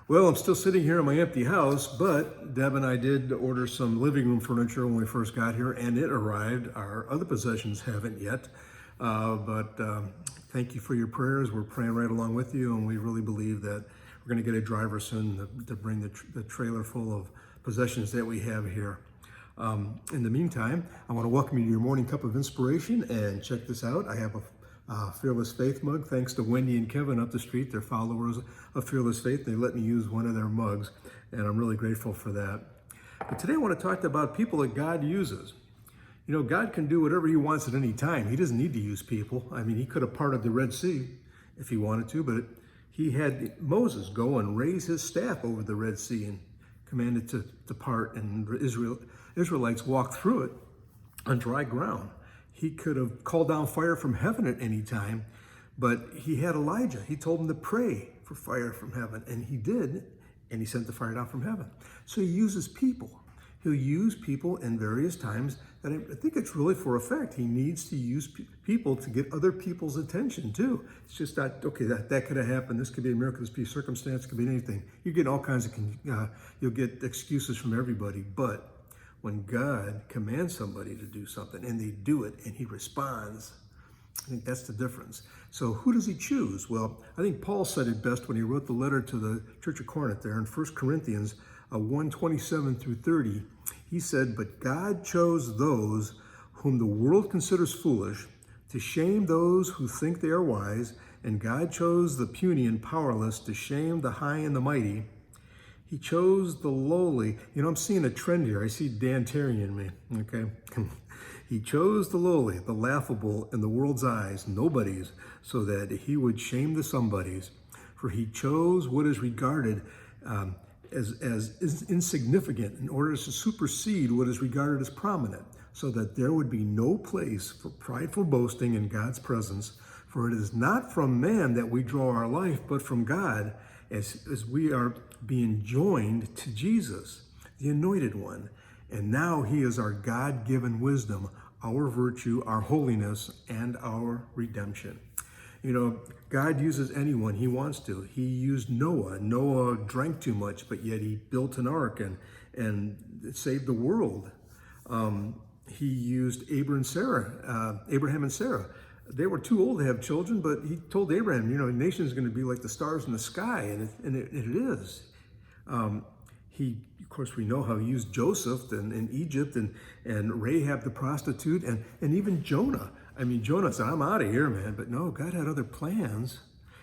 Well, I'm still sitting here in my empty house, but Deb and I did order some living room furniture when we first got here, and it arrived. Our other possessions haven't yet, but thank you for your prayers. We're praying right along with you, and we really believe that we're going to get a driver soon to bring the trailer full of possessions that we have here. In the meantime, I want to welcome you to your morning cup of inspiration, and check this out. I have a Fearless Faith mug, thanks to Wendy and Kevin up the street. They're followers of Fearless Faith. They let me use one of their mugs, and I'm really grateful for that. But today I want to talk about people that God uses. You know, God can do whatever he wants at any time. He doesn't need to use people. I mean, he could have parted the Red Sea if he wanted to, but he had Moses go and raise his staff over the Red Sea and commanded to part, and the Israelites walked through it on dry ground. He could have called down fire from heaven at any time, but he had Elijah. He told him to pray for fire from heaven, and he did, and he sent the fire down from heaven. So he uses people. He'll use people in various times, and I think it's really for effect. He needs to use people to get other people's attention too. It's just not, okay, that could have happened. This could be a miracle, this could be a circumstance, it could be anything. You get all kinds of, you'll get excuses from everybody, but when God commands somebody to do something and they do it and he responds, I think that's the difference. So who does he choose? Well, I think Paul said it best when he wrote the letter to the Church of Corinth there in 1 Corinthians 1:27 through 30. He said, "But God chose those whom the world considers foolish to shame those who think they are wise, and God chose the puny and powerless to shame the high and the mighty. He chose the lowly." You know, I'm seeing a trend here. I see Dan Terry in me, okay? He chose the lowly, the laughable in the world's eyes, nobodies, so that he would shame the somebodies. For he chose what is regarded as insignificant in order to supersede what is regarded as prominent, so that there would be no place for prideful boasting in God's presence. For it is not from man that we draw our life, but from God, as we are being joined to Jesus, the Anointed One. And now he is our God-given wisdom, our virtue, our holiness, and our redemption. You know, God uses anyone he wants to. He used Noah. Noah drank too much, but yet he built an ark and saved the world. He used Abraham and Sarah. They were too old to have children, but he told Abraham, you know, a nation is going to be like the stars in the sky, and it is. Of course, we know how he used Joseph in Egypt and Rahab the prostitute and even Jonah. I mean, Jonah said, "I'm out of here, man." But no, God had other plans,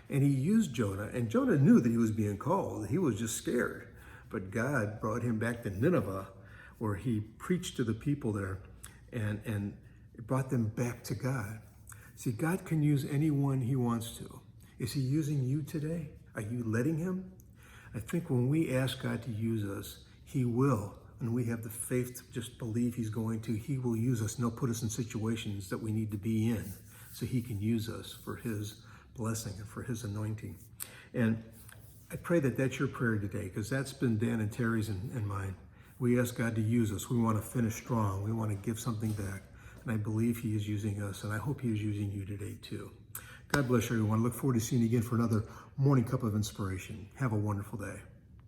and he used Jonah. And Jonah knew that he was being called. He was just scared. But God brought him back to Nineveh, where he preached to the people there and it brought them back to God. See, God can use anyone he wants to. Is he using you today? Are you letting him? I think when we ask God to use us, he will. And we have the faith to just believe he's going to. He will use us and he'll put us in situations that we need to be in so he can use us for his blessing and for his anointing. And I pray that that's your prayer today, because that's been Dan and Terry's and mine. We ask God to use us. We want to finish strong. We want to give something back. And I believe he is using us, and I hope he is using you today too. God bless everyone. Look forward to seeing you again for another morning cup of inspiration. Have a wonderful day.